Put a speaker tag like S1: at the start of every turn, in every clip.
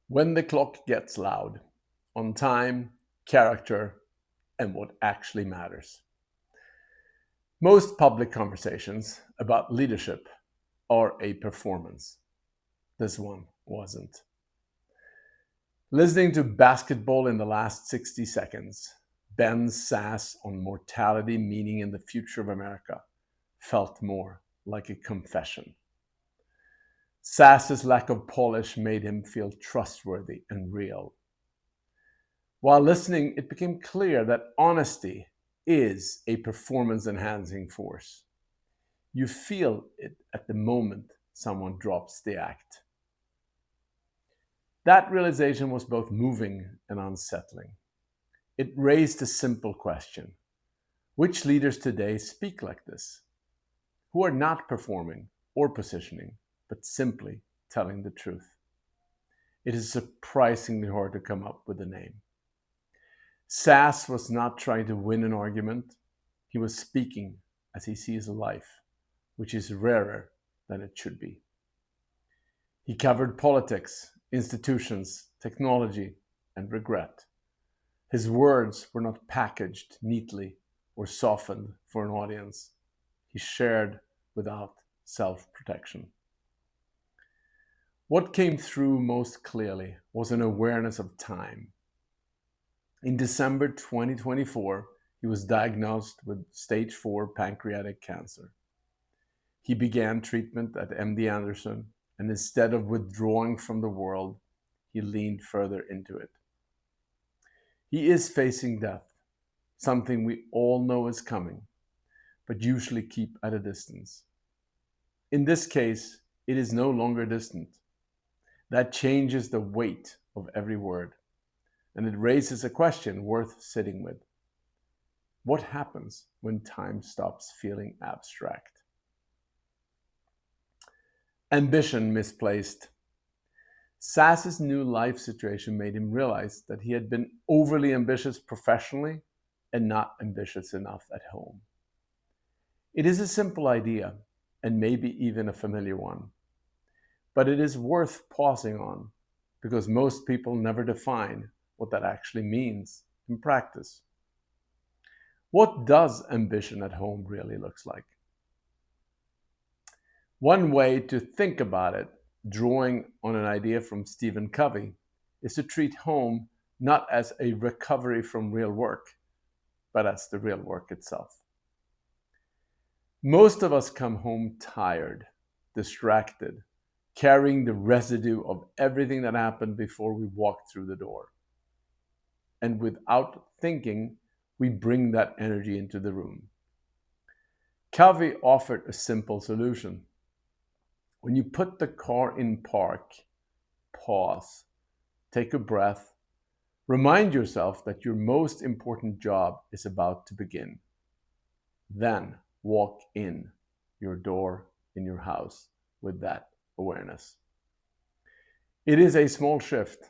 S1: When the clock gets loud, on time, character, and what actually matters. Most public conversations about leadership are a performance. This one wasn't. Listening to basketball in the last 60 seconds, Ben's sass on mortality, meaning in the future of America, felt more like a confession. Sass's lack of polish made him feel trustworthy and real. While listening, it became clear that honesty is a performance enhancing force. You feel it at the moment someone drops the act. That realization was both moving and unsettling. It raised a simple question: which leaders today speak like this? Who are not performing or positioning, but simply telling the truth? It is surprisingly hard to come up with a name. Sass was not trying to win an argument. He was speaking as he sees life, which is rarer than it should be. He covered politics, institutions, technology, and regret. His words were not packaged neatly or softened for an audience. He shared without self-protection. What came through most clearly was an awareness of time. In December 2024, he was diagnosed with stage 4 pancreatic cancer. He began treatment at MD Anderson, and instead of withdrawing from the world, he leaned further into it. He is facing death, something we all know is coming, but usually keep at a distance. In this case, it is no longer distant. That changes the weight of every word, and it raises a question worth sitting with. What happens when time stops feeling abstract? Ambition misplaced. Sass's new life situation made him realize that he had been overly ambitious professionally and not ambitious enough at home. It is a simple idea, and maybe even a familiar one, but it is worth pausing on because most people never define what that actually means in practice. What does ambition at home really looks like? One way to think about it, drawing on an idea from Stephen Covey, is to treat home not as a recovery from real work, but as the real work itself. Most of us come home tired, distracted, carrying the residue of everything that happened before we walked through the door. And without thinking, we bring that energy into the room. Covey offered a simple solution. When you put the car in park, pause, take a breath, remind yourself that your most important job is about to begin. Then walk in your door in your house with that awareness. It is a small shift,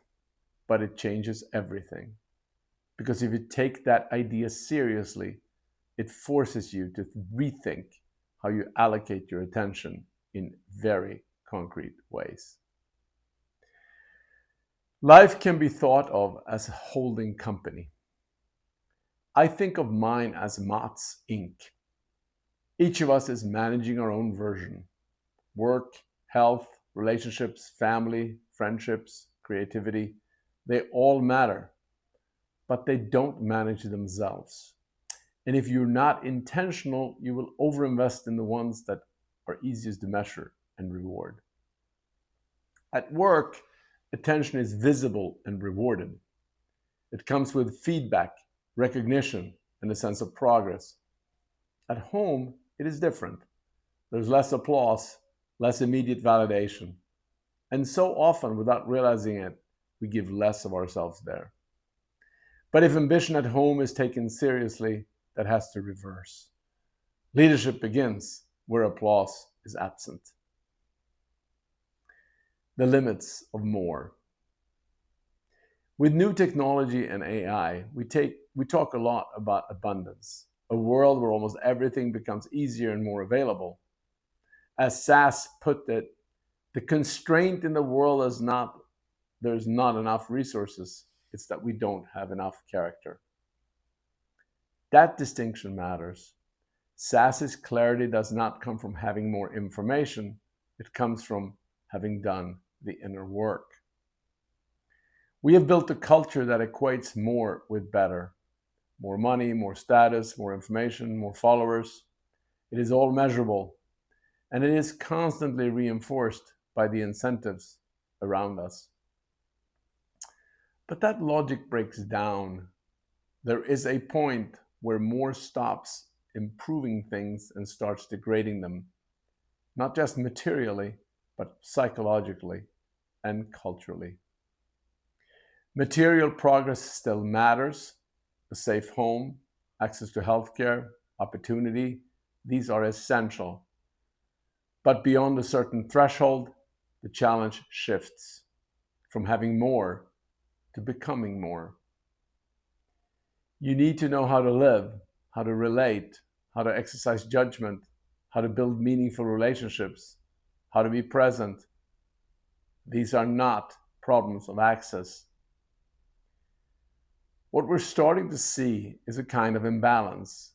S1: but it changes everything. Because if you take that idea seriously, it forces you to rethink how you allocate your attention in very concrete ways. Life can be thought of as a holding company. I think of mine as Mats Inc. Each of us is managing our own version. Work, health, relationships, family, friendships, creativity, they all matter, but they don't manage themselves. And if you're not intentional, you will overinvest in the ones that are easiest to measure and reward. At work, attention is visible and rewarded. It comes with feedback, recognition, and a sense of progress. At home, it is different. There's less applause, less immediate validation. And so often, without realizing it, we give less of ourselves there. But if ambition at home is taken seriously, that has to reverse. Leadership begins where applause is absent. The limits of more. With new technology and AI, we talk a lot about abundance, a world where almost everything becomes easier and more available. As Sass put it, the constraint in the world is not there's not enough resources. It's that we don't have enough character. That distinction matters. SASS's clarity does not come from having more information. It comes from having done the inner work. We have built a culture that equates more with better. More money, more status, more information, more followers. It is all measurable, and it is constantly reinforced by the incentives around us. But that logic breaks down. There is a point where more stops improving things and starts degrading them, not just materially, but psychologically and culturally. Material progress still matters. A safe home, access to healthcare, opportunity, these are essential. But beyond a certain threshold, the challenge shifts from having more to becoming more. You need to know how to live, how to relate, how to exercise judgment, how to build meaningful relationships, how to be present. These are not problems of access. What we're starting to see is a kind of imbalance.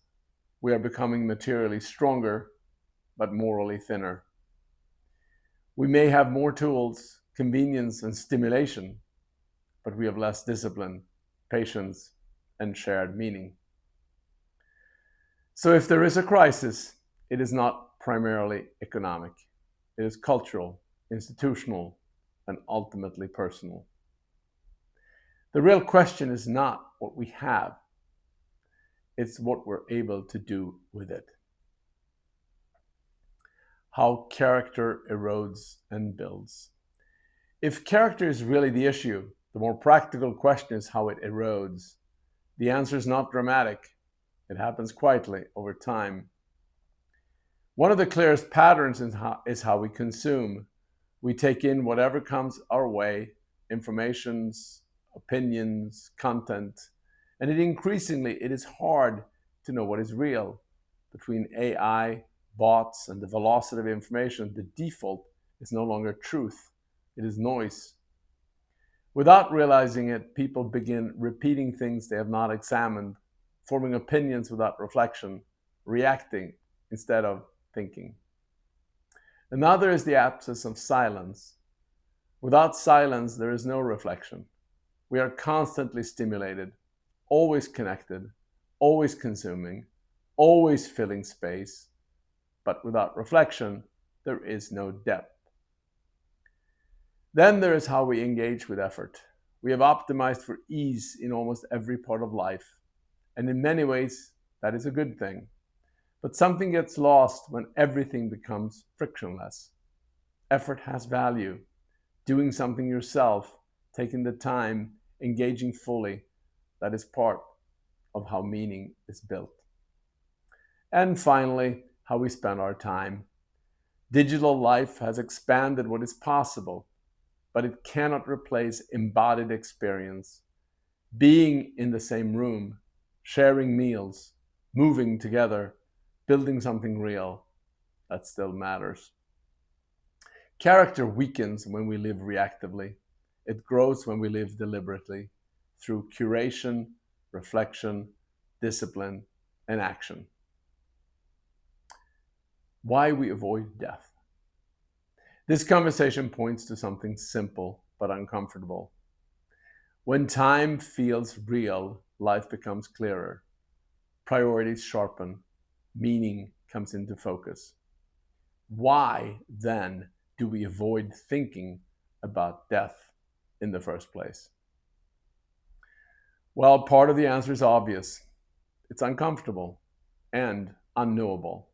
S1: We are becoming materially stronger, but morally thinner. We may have more tools, convenience, and stimulation, but we have less discipline, patience, and shared meaning. So if there is a crisis, it is not primarily economic. It is cultural, institutional, and ultimately personal. The real question is not what we have, it's what we're able to do with it. How character erodes and builds. If character is really the issue, the more practical question is how it erodes. The answer is not dramatic. It happens quietly over time. One of the clearest patterns is how we consume. We take in whatever comes our way, informations, opinions, content, and it is hard to know what is real. Between AI, bots, and the velocity of information, the default is no longer truth, it is noise. Without realizing it, people begin repeating things they have not examined, forming opinions without reflection, reacting instead of thinking. Another is the absence of silence. Without silence, there is no reflection. We are constantly stimulated, always connected, always consuming, always filling space, but without reflection, there is no depth. Then there is how we engage with effort. We have optimized for ease in almost every part of life, and in many ways, that is a good thing. But something gets lost when everything becomes frictionless. Effort has value. Doing something yourself, taking the time, engaging fully, that is part of how meaning is built. And finally, how we spend our time. Digital life has expanded what is possible, but it cannot replace embodied experience. Being in the same room, sharing meals, moving together, building something real, that still matters. Character weakens when we live reactively. It grows when we live deliberately, through curation, reflection, discipline, and action. Why we avoid death. This conversation points to something simple but uncomfortable. When time feels real, life becomes clearer. Priorities sharpen. Meaning comes into focus. Why, then, do we avoid thinking about death in the first place? Well, part of the answer is obvious. It's uncomfortable and unknowable.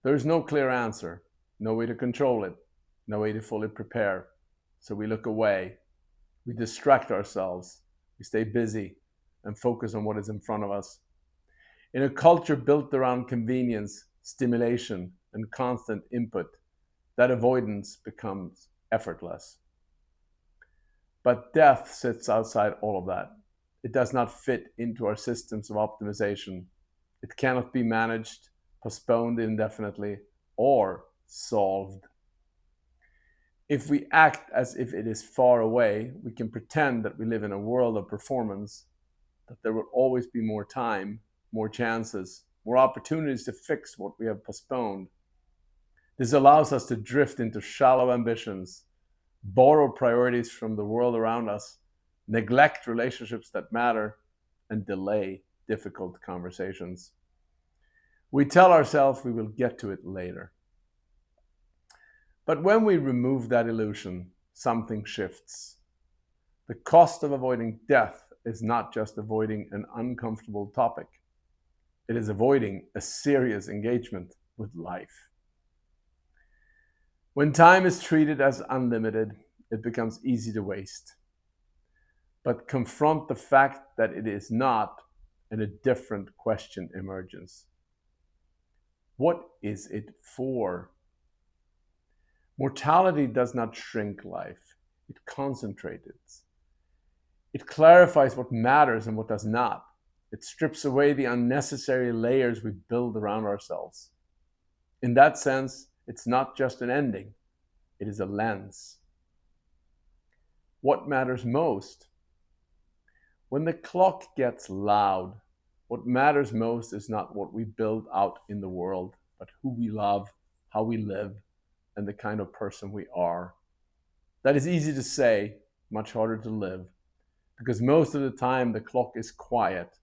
S1: There's no clear answer, no way to control it, no way to fully prepare. So we look away, we distract ourselves, we stay busy and focus on what is in front of us. In a culture built around convenience, stimulation, and constant input, that avoidance becomes effortless. But death sits outside all of that. It does not fit into our systems of optimization. It cannot be managed, postponed indefinitely, or solved. If we act as if it is far away, we can pretend that we live in a world of performance, that there will always be more time, more chances, more opportunities to fix what we have postponed. This allows us to drift into shallow ambitions, borrow priorities from the world around us, neglect relationships that matter, and delay difficult conversations. We tell ourselves we will get to it later. But when we remove that illusion, something shifts. The cost of avoiding death is not just avoiding an uncomfortable topic, it is avoiding a serious engagement with life. When time is treated as unlimited, it becomes easy to waste. But confront the fact that it is not, and a different question emerges. What is it for? Mortality does not shrink life, it concentrates it. It clarifies what matters and what does not. It strips away the unnecessary layers we build around ourselves. In that sense, it's not just an ending, it is a lens. What matters most? When the clock gets loud, what matters most is not what we build out in the world, but who we love, how we live, and the kind of person we are. That is easy to say, much harder to live, because most of the time the clock is quiet,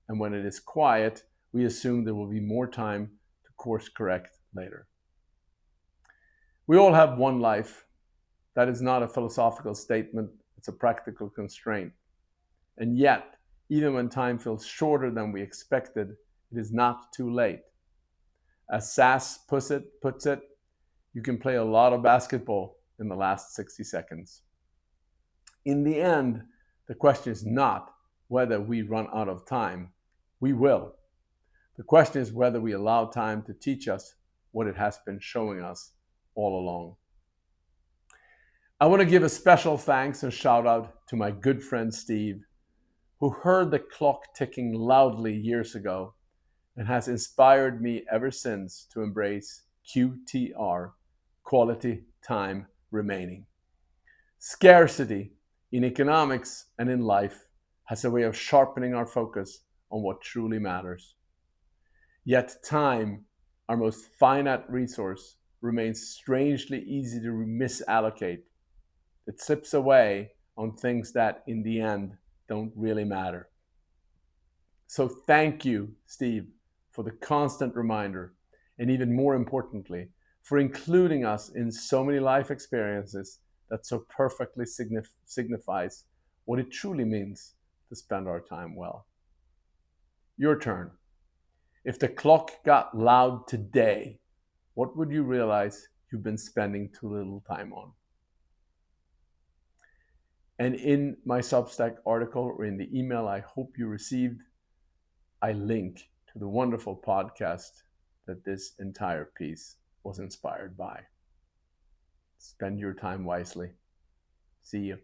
S1: and when it is quiet, we assume there will be more time to course correct later. We all have one life. That is not a philosophical statement, it's a practical constraint. And yet, even when time feels shorter than we expected, it is not too late. As Sass puts it, you can play a lot of basketball in the last 60 seconds. In the end, the question is not whether we run out of time. We will. The question is whether we allow time to teach us what it has been showing us all along. I want to give a special thanks and shout out to my good friend Steve, who heard the clock ticking loudly years ago and has inspired me ever since to embrace QTR, quality time remaining. Scarcity in economics and in life has a way of sharpening our focus on what truly matters. Yet time, our most finite resource, remains strangely easy to misallocate. It slips away on things that, in the end, don't really matter. So thank you, Steve, for the constant reminder, and even more importantly, for including us in so many life experiences that so perfectly signifies what it truly means to spend our time well. Your turn. If the clock got loud today, what would you realize you've been spending too little time on? And in my Substack article or in the email I hope you received, I link to the wonderful podcast that this entire piece was inspired by. Spend your time wisely. See you.